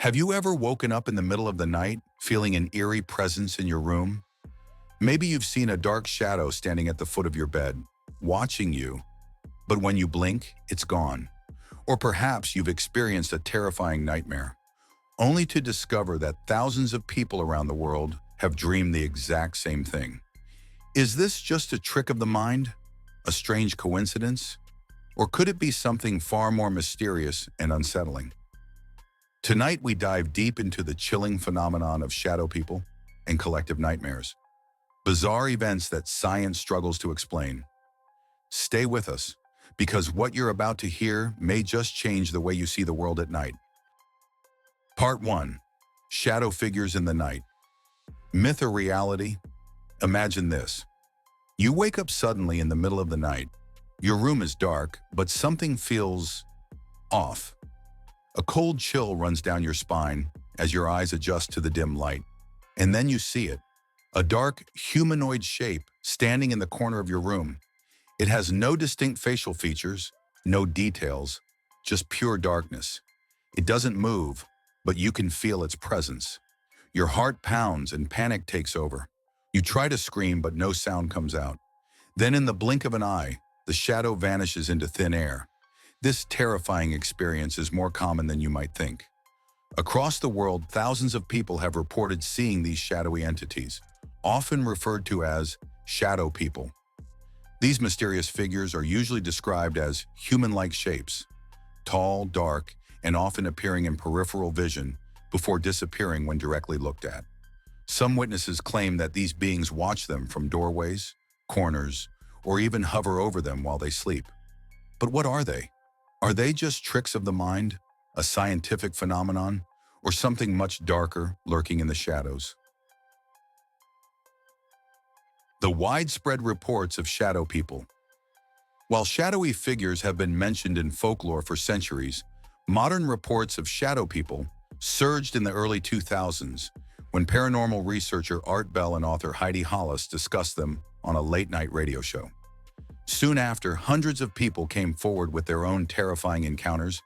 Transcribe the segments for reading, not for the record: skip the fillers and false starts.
Have you ever woken up in the middle of the night feeling an eerie presence in your room? Maybe you've seen a dark shadow standing at the foot of your bed, watching you, but when you blink, it's gone. Or perhaps you've experienced a terrifying nightmare, only to discover that thousands of people around the world have dreamed the exact same thing. Is this just a trick of the mind? A strange coincidence? Or could it be something far more mysterious and unsettling? Tonight, we dive deep into the chilling phenomenon of shadow people and collective nightmares, bizarre events that science struggles to explain. Stay with us, because what you're about to hear may just change the way you see the world at night. Part 1. Shadow Figures in the Night. Myth or reality? Imagine this. You wake up suddenly in the middle of the night. Your room is dark, but something feels off. A cold chill runs down your spine as your eyes adjust to the dim light. And then you see it, a dark, humanoid shape standing in the corner of your room. It has no distinct facial features, no details, just pure darkness. It doesn't move, but you can feel its presence. Your heart pounds and panic takes over. You try to scream, but no sound comes out. Then in the blink of an eye, the shadow vanishes into thin air. This terrifying experience is more common than you might think. Across the world, thousands of people have reported seeing these shadowy entities, often referred to as shadow people. These mysterious figures are usually described as human-like shapes, tall, dark, and often appearing in peripheral vision before disappearing when directly looked at. Some witnesses claim that these beings watch them from doorways, corners, or even hover over them while they sleep. But what are they? Are they just tricks of the mind, a scientific phenomenon, or something much darker lurking in the shadows? The widespread reports of shadow people. While shadowy figures have been mentioned in folklore for centuries, modern reports of shadow people surged in the early 2000s when paranormal researcher Art Bell and author Heidi Hollis discussed them on a late-night radio show. Soon after, hundreds of people came forward with their own terrifying encounters,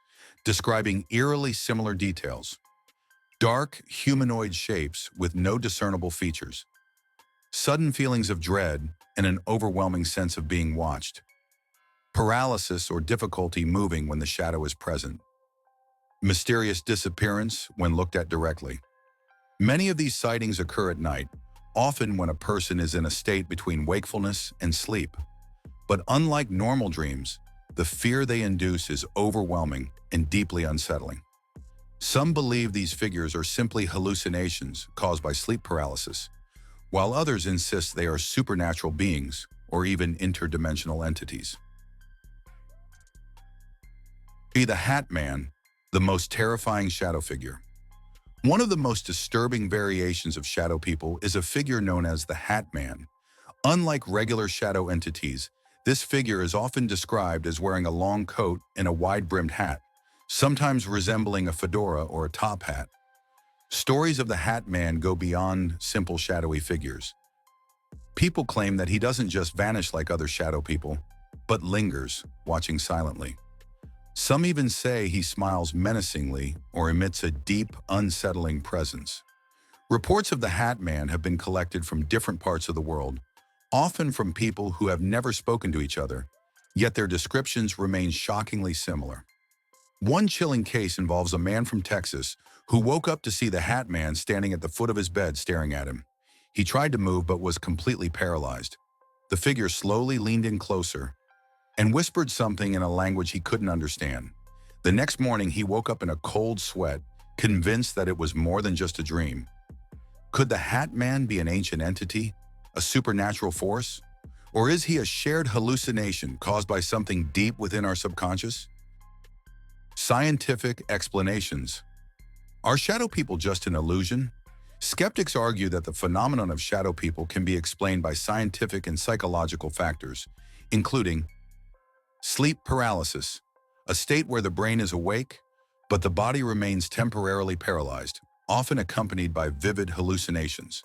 describing eerily similar details. Dark, humanoid shapes with no discernible features. Sudden feelings of dread and an overwhelming sense of being watched. Paralysis or difficulty moving when the shadow is present. Mysterious disappearance when looked at directly. Many of these sightings occur at night, often when a person is in a state between wakefulness and sleep. But unlike normal dreams, the fear they induce is overwhelming and deeply unsettling. Some believe these figures are simply hallucinations caused by sleep paralysis, while others insist they are supernatural beings or even interdimensional entities. Be the Hat Man, the most terrifying shadow figure. One of the most disturbing variations of shadow people is a figure known as the Hat Man. Unlike regular shadow entities, this figure is often described as wearing a long coat and a wide-brimmed hat, sometimes resembling a fedora or a top hat. Stories of the Hat Man go beyond simple shadowy figures. People claim that he doesn't just vanish like other shadow people, but lingers, watching silently. Some even say he smiles menacingly or emits a deep, unsettling presence. Reports of the Hat Man have been collected from different parts of the world, often from people who have never spoken to each other, yet their descriptions remain shockingly similar. One chilling case involves a man from Texas who woke up to see the Hat Man standing at the foot of his bed staring at him. He tried to move but was completely paralyzed. The figure slowly leaned in closer and whispered something in a language he couldn't understand. The next morning, he woke up in a cold sweat, convinced that it was more than just a dream. Could the Hat Man be an ancient entity, a supernatural force? Or is he a shared hallucination caused by something deep within our subconscious? Scientific explanations. Are shadow people just an illusion? Skeptics argue that the phenomenon of shadow people can be explained by scientific and psychological factors, including sleep paralysis, a state where the brain is awake, but the body remains temporarily paralyzed, often accompanied by vivid hallucinations.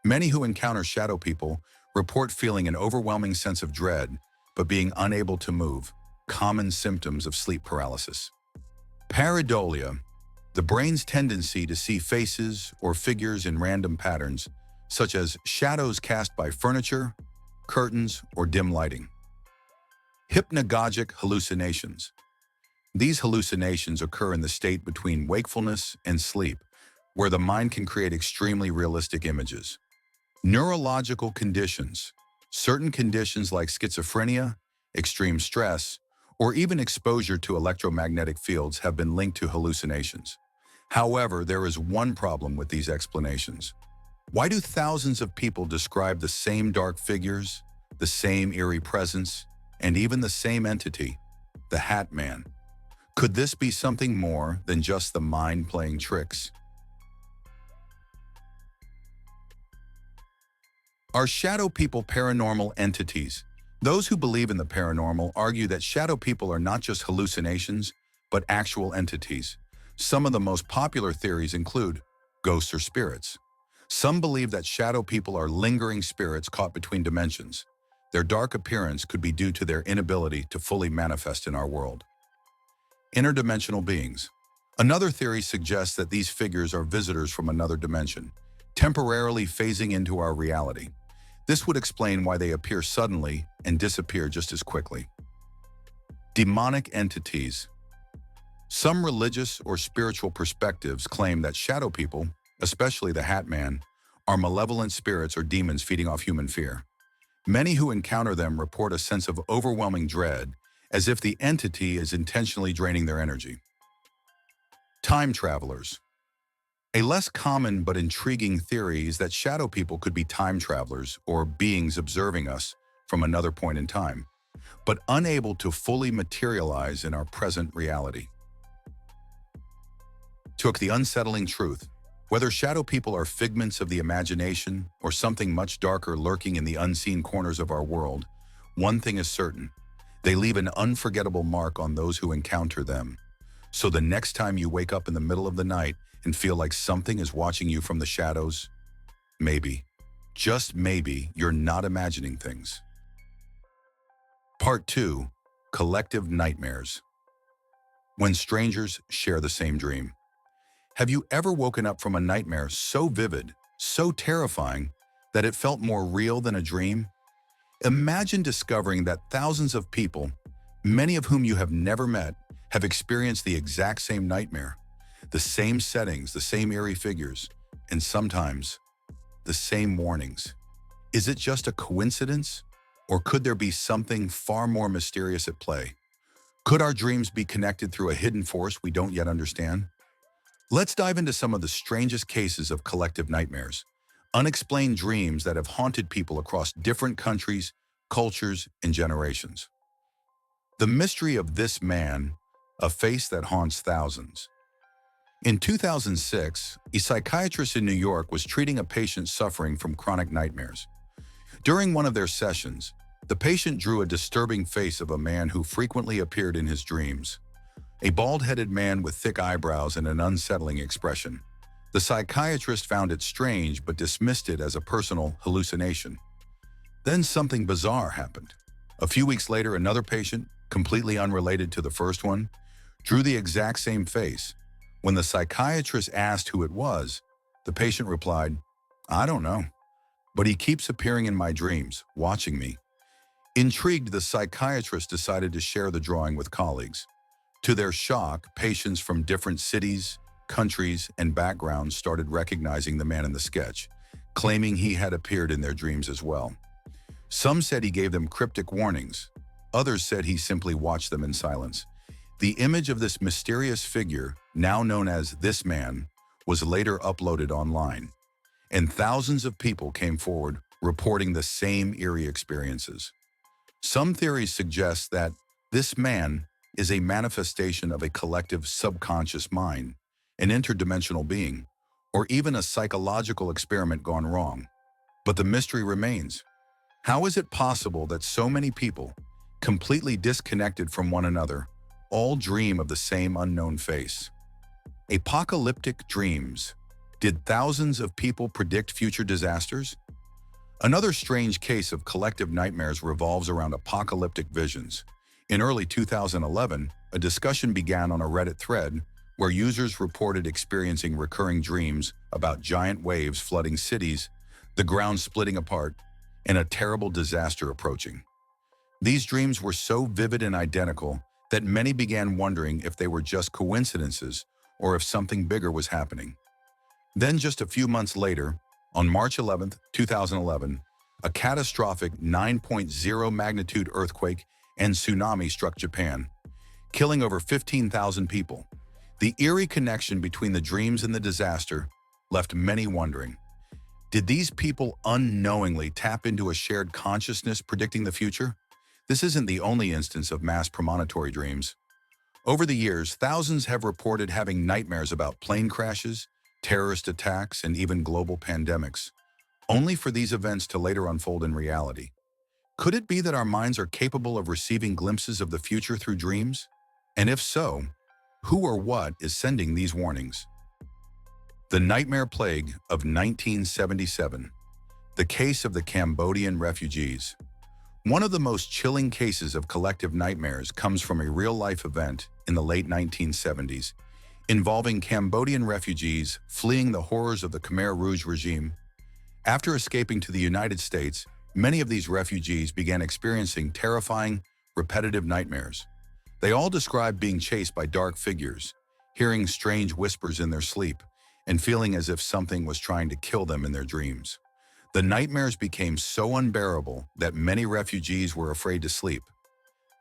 Many who encounter shadow people report feeling an overwhelming sense of dread, but being unable to move, common symptoms of sleep paralysis. Pareidolia, The brain's tendency to see faces or figures in random patterns, such as shadows cast by furniture, curtains, or dim lighting. Hypnagogic hallucinations. These hallucinations occur in the state between wakefulness and sleep, where the mind can create extremely realistic images. Neurological conditions. Certain conditions like schizophrenia, extreme stress, or even exposure to electromagnetic fields have been linked to hallucinations. However, there is one problem with these explanations. Why do thousands of people describe the same dark figures, the same eerie presence, and even the same entity, the Hat Man? Could this be something more than just the mind playing tricks? Are shadow people paranormal entities? Those who believe in the paranormal argue that shadow people are not just hallucinations, but actual entities. Some of the most popular theories include ghosts or spirits. Some believe that shadow people are lingering spirits caught between dimensions. Their dark appearance could be due to their inability to fully manifest in our world. Interdimensional beings. Another theory suggests that these figures are visitors from another dimension, temporarily phasing into our reality. This would explain why they appear suddenly and disappear just as quickly. Demonic entities. Some religious or spiritual perspectives claim that shadow people, especially the Hat Man, are malevolent spirits or demons feeding off human fear. Many who encounter them report a sense of overwhelming dread, as if the entity is intentionally draining their energy. Time travelers. A less common but intriguing theory is that shadow people could be time travelers or beings observing us from another point in time, but unable to fully materialize in our present reality. Took the unsettling truth. Whether shadow people are figments of the imagination or something much darker lurking in the unseen corners of our world, one thing is certain: they leave an unforgettable mark on those who encounter them. So the next time you wake up in the middle of the night and feel like something is watching you from the shadows, maybe, just maybe, you're not imagining things. Part 2. Collective nightmares. When strangers share the same dream. Have you ever woken up from a nightmare so vivid, so terrifying, that it felt more real than a dream? Imagine discovering that thousands of people, many of whom you have never met, have experienced the exact same nightmare. The same settings, the same eerie figures, and sometimes the same warnings. Is it just a coincidence? Or could there be something far more mysterious at play? Could our dreams be connected through a hidden force we don't yet understand? Let's dive into some of the strangest cases of collective nightmares, unexplained dreams that have haunted people across different countries, cultures, and generations. The mystery of this man, a face that haunts thousands. In 2006, a psychiatrist in New York was treating a patient suffering from chronic nightmares. During one of their sessions, the patient drew a disturbing face of a man who frequently appeared in his dreams. A bald-headed man with thick eyebrows and an unsettling expression. The psychiatrist found it strange but dismissed it as a personal hallucination. Then something bizarre happened. A few weeks later, another patient, completely unrelated to the first one, drew the exact same face. When the psychiatrist asked who it was, the patient replied, "I don't know, but he keeps appearing in my dreams, watching me." Intrigued, the psychiatrist decided to share the drawing with colleagues. To their shock, patients from different cities, countries, and backgrounds started recognizing the man in the sketch, claiming he had appeared in their dreams as well. Some said he gave them cryptic warnings. Others said he simply watched them in silence. The image of this mysterious figure, now known as This Man, was later uploaded online, and thousands of people came forward reporting the same eerie experiences. Some theories suggest that this man is a manifestation of a collective subconscious mind, an interdimensional being, or even a psychological experiment gone wrong. But the mystery remains. How is it possible that so many people, completely disconnected from one another, all dream of the same unknown face? Apocalyptic dreams. Did thousands of people predict future disasters? Another strange case of collective nightmares revolves around apocalyptic visions. In early 2011, a discussion began on a Reddit thread where users reported experiencing recurring dreams about giant waves flooding cities, the ground splitting apart, and a terrible disaster approaching. These dreams were so vivid and identical that many began wondering if they were just coincidences or if something bigger was happening. Then just a few months later, on March 11, 2011, a catastrophic 9.0 magnitude earthquake and tsunami struck Japan, killing over 15,000 people. The eerie connection between the dreams and the disaster left many wondering. Did these people unknowingly tap into a shared consciousness predicting the future? This isn't the only instance of mass premonitory dreams. Over the years, thousands have reported having nightmares about plane crashes, terrorist attacks, and even global pandemics, only for these events to later unfold in reality. Could it be that our minds are capable of receiving glimpses of the future through dreams? And if so, who or what is sending these warnings? The Nightmare Plague of 1977. The case of the Cambodian refugees. One of the most chilling cases of collective nightmares comes from a real-life event in the late 1970s, involving Cambodian refugees fleeing the horrors of the Khmer Rouge regime. After escaping to the United States, many of these refugees began experiencing terrifying, repetitive nightmares. They all described being chased by dark figures, hearing strange whispers in their sleep, and feeling as if something was trying to kill them in their dreams. The nightmares became so unbearable that many refugees were afraid to sleep.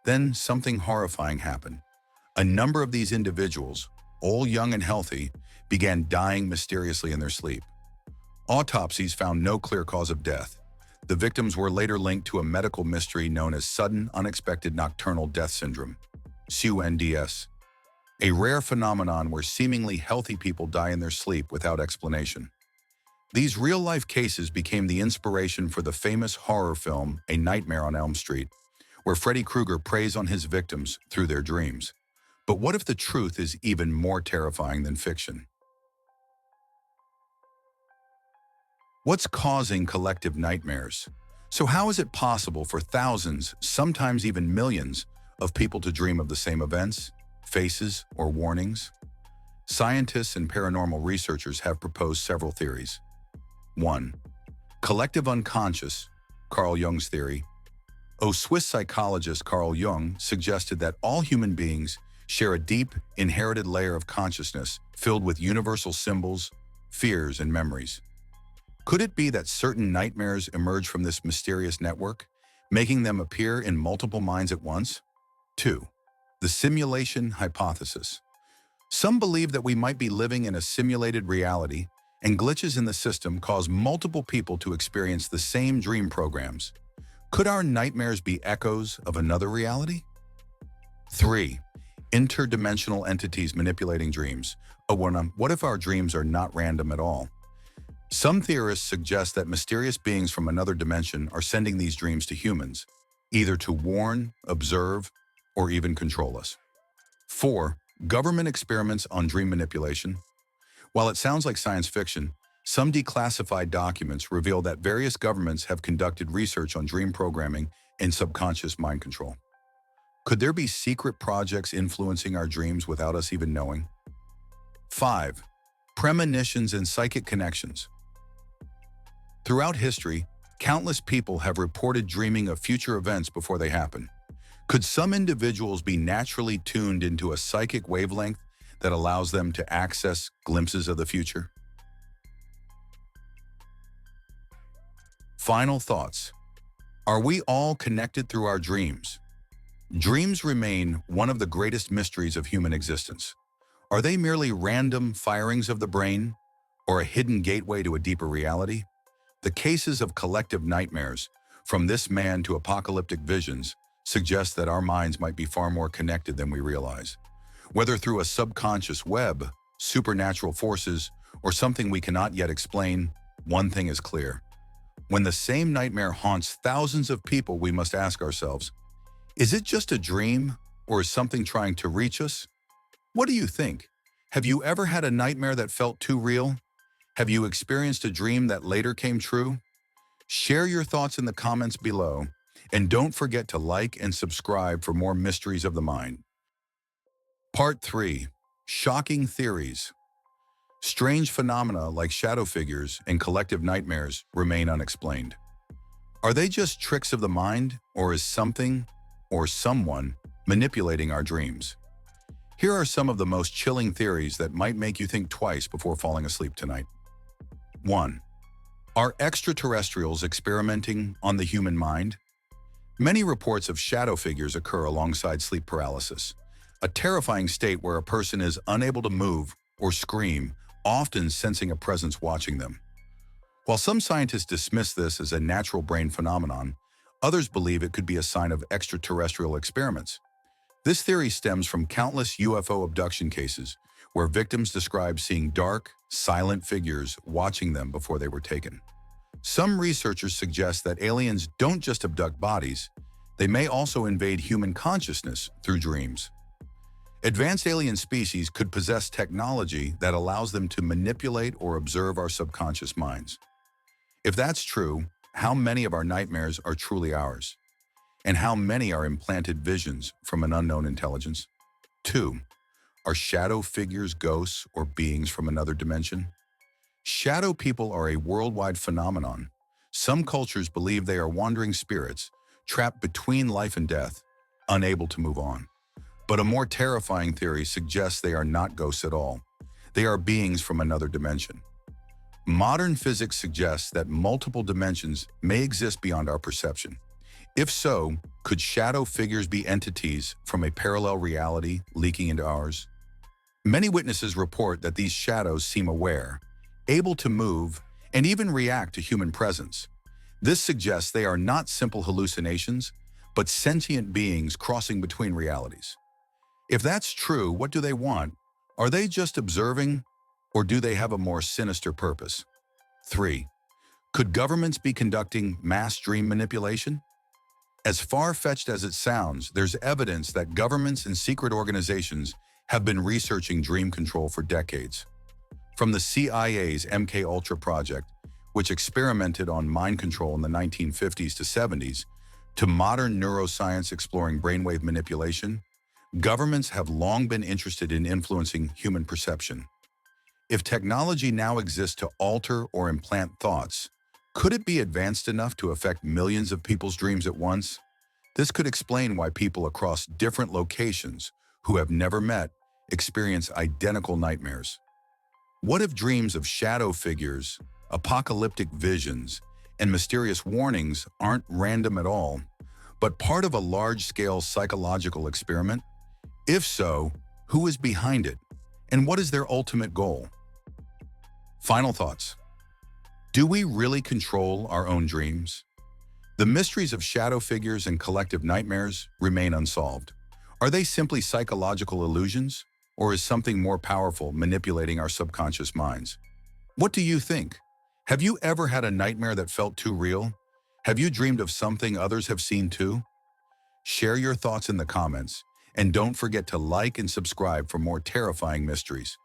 Then something horrifying happened. A number of these individuals, all young and healthy, began dying mysteriously in their sleep. Autopsies found no clear cause of death. The victims were later linked to a medical mystery known as sudden unexpected nocturnal death syndrome, SUNDS, a rare phenomenon where seemingly healthy people die in their sleep without explanation. These real-life cases became the inspiration for the famous horror film A Nightmare on Elm Street, where Freddy Krueger preys on his victims through their dreams. But what if the truth is even more terrifying than fiction? What's causing collective nightmares? So how is it possible for thousands, sometimes even millions, of people to dream of the same events, faces, or warnings? Scientists and paranormal researchers have proposed several theories. 1. Collective unconscious, Carl Jung's theory. Swiss psychologist Carl Jung suggested that all human beings share a deep, inherited layer of consciousness filled with universal symbols, fears, and memories. Could it be that certain nightmares emerge from this mysterious network, making them appear in multiple minds at once? 2. The simulation hypothesis. Some believe that we might be living in a simulated reality, and glitches in the system cause multiple people to experience the same dream programs. Could our nightmares be echoes of another reality? 3. Interdimensional entities manipulating dreams. What if our dreams are not random at all? Some theorists suggest that mysterious beings from another dimension are sending these dreams to humans, either to warn, observe, or even control us. 4. Government experiments on dream manipulation. While it sounds like science fiction, some declassified documents reveal that various governments have conducted research on dream programming and subconscious mind control. Could there be secret projects influencing our dreams without us even knowing? 5. Premonitions and psychic connections. Throughout history, countless people have reported dreaming of future events before they happen. Could some individuals be naturally tuned into a psychic wavelength that allows them to access glimpses of the future? Final thoughts. Are we all connected through our dreams? Dreams remain one of the greatest mysteries of human existence. Are they merely random firings of the brain, or a hidden gateway to a deeper reality? The cases of collective nightmares, from this man to apocalyptic visions, suggest that our minds might be far more connected than we realize. Whether through a subconscious web, supernatural forces, or something we cannot yet explain, one thing is clear. When the same nightmare haunts thousands of people, we must ask ourselves, is it just a dream, or is something trying to reach us? What do you think? Have you ever had a nightmare that felt too real? Have you experienced a dream that later came true? Share your thoughts in the comments below, and don't forget to like and subscribe for more mysteries of the mind. Part 3. Shocking theories. Strange phenomena like shadow figures and collective nightmares remain unexplained. Are they just tricks of the mind, or is something or someone manipulating our dreams? Here are some of the most chilling theories that might make you think twice before falling asleep tonight. 1. Are extraterrestrials experimenting on the human mind? Many reports of shadow figures occur alongside sleep paralysis, a terrifying state where a person is unable to move or scream, often sensing a presence watching them. While some scientists dismiss this as a natural brain phenomenon, others believe it could be a sign of extraterrestrial experiments. This theory stems from countless UFO abduction cases, where victims describe seeing dark, silent figures watching them before they were taken. Some researchers suggest that aliens don't just abduct bodies, they may also invade human consciousness through dreams. Advanced alien species could possess technology that allows them to manipulate or observe our subconscious minds. If that's true, how many of our nightmares are truly ours? And how many are implanted visions from an unknown intelligence? 2. Are shadow figures ghosts or beings from another dimension? Shadow people are a worldwide phenomenon. Some cultures believe they are wandering spirits, trapped between life and death, unable to move on. But a more terrifying theory suggests they are not ghosts at all. They are beings from another dimension. Modern physics suggests that multiple dimensions may exist beyond our perception. If so, could shadow figures be entities from a parallel reality leaking into ours? Many witnesses report that these shadows seem aware, able to move, and even react to human presence. This suggests they are not simple hallucinations, but sentient beings crossing between realities. If that's true, what do they want? Are they just observing, or do they have a more sinister purpose? 3. Could governments be conducting mass dream manipulation? As far-fetched as it sounds, there's evidence that governments and secret organizations have been researching dream control for decades. From the CIA's MK-Ultra project, which experimented on mind control in the 1950s to 70s, to modern neuroscience exploring brainwave manipulation, governments have long been interested in influencing human perception. If technology now exists to alter or implant thoughts, could it be advanced enough to affect millions of people's dreams at once? This could explain why people across different locations who have never met experience identical nightmares. What if dreams of shadow figures, apocalyptic visions, and mysterious warnings aren't random at all, but part of a large-scale psychological experiment? If so, who is behind it, and what is their ultimate goal? Final thoughts. Do we really control our own dreams? The mysteries of shadow figures and collective nightmares remain unsolved. Are they simply psychological illusions, or is something more powerful manipulating our subconscious minds? What do you think? Have you ever had a nightmare that felt too real? Have you dreamed of something others have seen too? Share your thoughts in the comments, and don't forget to like and subscribe for more terrifying mysteries.